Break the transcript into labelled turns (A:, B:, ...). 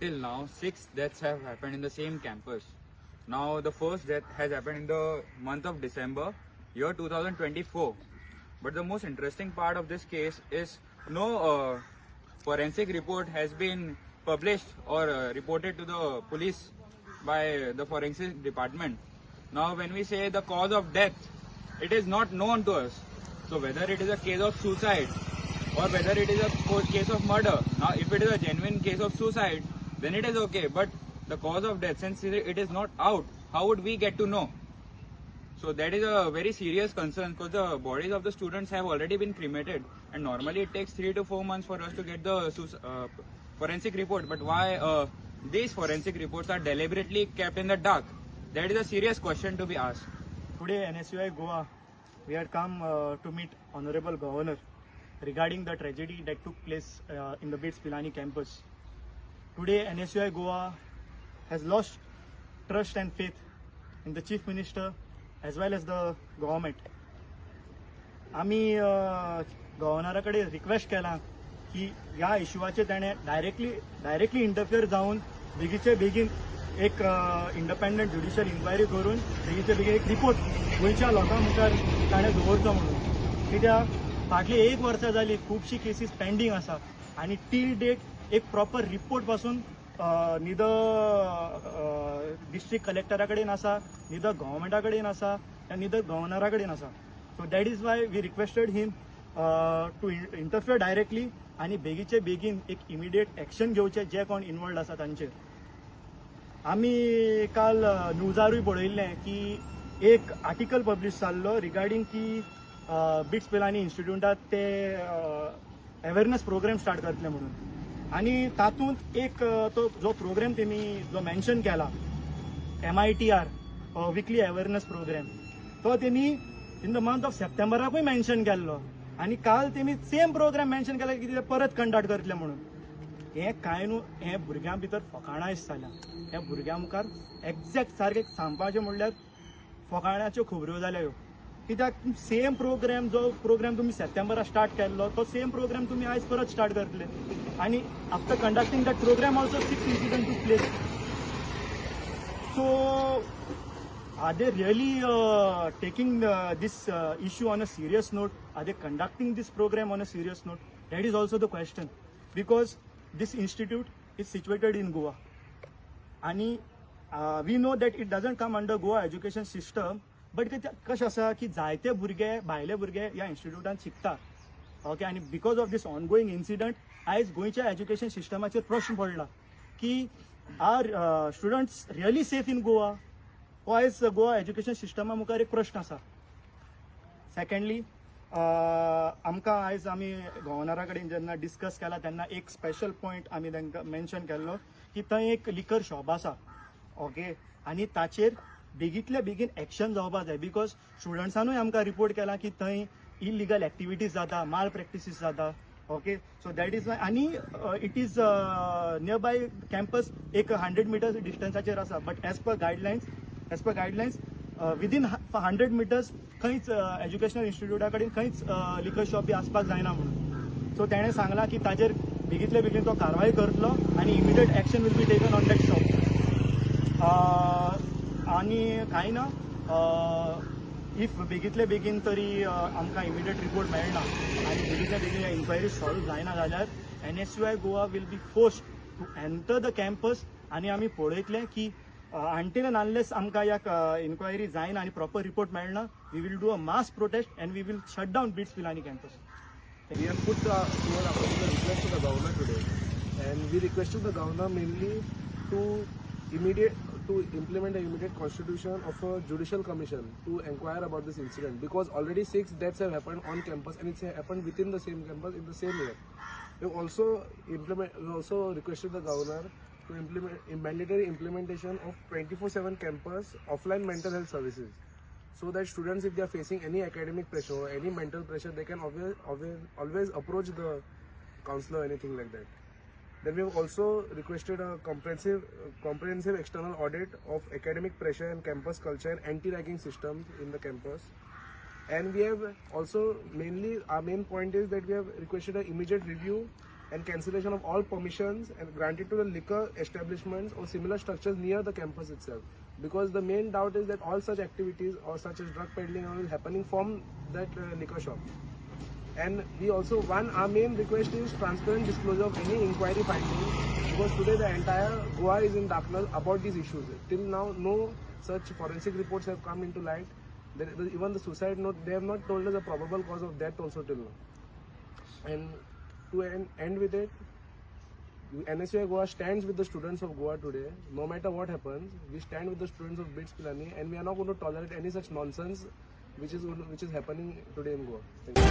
A: until now, 6 deaths have happened in the same campus. Now, the first death has happened in the month of December, year 2024. But the most interesting part of this case is no forensic report has been published or reported to the police by the forensic department. Now, when we say the cause of death, it is not known to us. So, whether it is a case of suicide or whether it is a case of murder. Now, if it is a genuine case of suicide, then it is okay. But the cause of death, since it is not out, how would we get to know? So that is a very serious concern because the bodies of the students have already been cremated, and normally it takes 3 to 4 months for us to get the forensic report. But why these forensic reports are deliberately kept in the dark? That is a serious question to be asked.
B: Today, NSUI Goa, we had come to meet Honorable Governor regarding the tragedy that took place in the BITS Pilani campus. Today, NSUI Goa has lost trust and faith in the Chief Minister as well as the government. आम्ही गव्हर्नराकडे request केला की ह्या इश्यूवाचेर ताणें directly interfere जावन बेगीचे बेगीन एक independent judicial inquiry करून बेगीचे बेगीन एक रिपोर्ट गोंयच्या लोकां मुखार ताणें दवरचो म्हणून. कित्याक फाटली 1 वर्सां जाली खुबशी केसीस पेंडींग आसा आनी टील डेट एक प्रॉपर रिपोर्ट पासून निदर डिस्ट्रिक्ट कलेक्टरा कडेन आसा, निदर गव्हर्मेंटा कडेन आसा, निदर गव्हर्नरा कडेन आसा. So that is why we requested him to interfere directly आनी बेगीचे बेगीन एक इमिडिएट एक्शन घेवचे जे कोण इन्वॉल्ड आसा तांचेर. आमी काल न्यूजारूय पळयल्लें की एक आर्टिकल पब्लीश जाल्लो रिगार्डींग की बिट्स पिलानी इन्स्टिट्यूटात ते अवेरनेस प्रोग्राम स्टार्ट करतले म्हणून. आणि तातूंत एक तो जो प्रोग्राम तेमी जो मेन्शन केला MITR विकली अवेरनेस प्रोग्राम, तो तेमी इन द मंथ ऑफ सप्टेंबराकूय मेन्शन केल्लो आनी काल तेमी सेम प्रोग्राम मेन्शन केला की ते परत कंडक्ट करतले म्हणून. हें कांय न्हू, हें भुरग्यां भितर फकाणायज जाल्या. ह्या भुरग्यां मुखार एक्झॅक्ट सारकें सांगपाचें म्हणल्यार फकाणाच्यो खबऱ्यो जाल्या ह्यो. कित्याक सेम प्रोग्राम जो प्रोग्राम तुमी सप्टेंबराक स्टार्ट केल्लो तो सेम प्रोग्राम तुमी आयज परत स्टार्ट करतले आनी after conducting that programme also 6 incidents took place. So are they really taking this issue on a serious note? Are they conducting this program on a serious note? That is also the question, because this institute is situated in Goa. And we know that it doesn't come under Goa education system, but कशें आसा की जायते भुरगे भायले भुरगे ह्या इन्स्टिट्यूटान शिकता. Okay, आणि because of this ongoing incident आयज गोंयच्या एज्युकेशन सिस्टमाचेर प्रश्न पडला की are students really safe in Goa, हो आयज गोवा एज्युकेशन सिस्टमा मुखार एक प्रश्न आसा. सेकंडली आमकां आयज आमी गव्हर्नरा कडेन जेन्ना डिस्कस केला तेन्ना एक स्पेशल पॉयंट आमी तांकां मेन्शन केल्लो की थंय एक लिकर शॉप आसा. ओके, आनी ताचेर बेगीतल्या बेगीन एक्शन जावपाक जाय, बिकॉज स्टुडंट्सानूय आमकां रिपोर्ट केला की थंय इलिगल एक्टिविटीज जाता, माल malpractices. Okay, so that is why. आनी it is nearby campus एक 100 meters डिस्टन्साचेर आसा, but as per guidelines within 100 meters खंयच एज्युकेशनल इन्स्टिट्यूटा कडेन खंयच लिकर शॉप बी आसपाक जायना म्हणून. सो तेणें सांगलां की ताचेर बेगीतले बेगीन तो कारवाय करतलो आनी immediate action will be taken on that shop. आनी कांय ना, इफ बेगीतले बेगीन तरी आमकां इमिडिएट रिपोर्ट मेळना आनी बेगीतले बेगीन इन्क्वायरी सॉल्व जायना जाल्यार NSUI Goa will be forced to enter the campus आनी आमी पळयतले की until and unless आमकां ह्या इन्क्वायरी जायना आनी प्रॉपर रिपोर्ट मेळना, we will do a mass protest and we will shut down BITS Pilani campus.
C: We have put forward a particular request to the governor today, and we requested the governor mainly to implement an immediate constitution of a judicial commission to inquire about this incident, because already 6 deaths have happened on campus and it's happened within the same campus in the same year. We also requested the governor to implement a mandatory implementation of 24/7 campus offline mental health services, so that students, if they are facing any academic pressure or any mental pressure, they can always approach the counselor or anything like that. Then we have also requested a comprehensive external audit of academic pressure and campus culture and anti-ragging systems in the campus. And we have also our main point is that we have requested an immediate review and cancellation of all permissions and granted to the liquor establishments or similar structures near the campus itself. Because the main doubt is that all such activities or such as drug peddling are happening from that liquor shop. And we also, our main request is transparent disclosure of any inquiry findings, because today the entire Goa is in darkness about these issues. Till now, no such forensic reports have come into light. Even the suicide note, they have not told us the probable cause of death also till now. And to end with it, NSUI Goa stands with the students of Goa today. No matter what happens, we stand with the students of BITS Pilani, and we are not going to tolerate any such nonsense which is happening today in Goa. Thank you.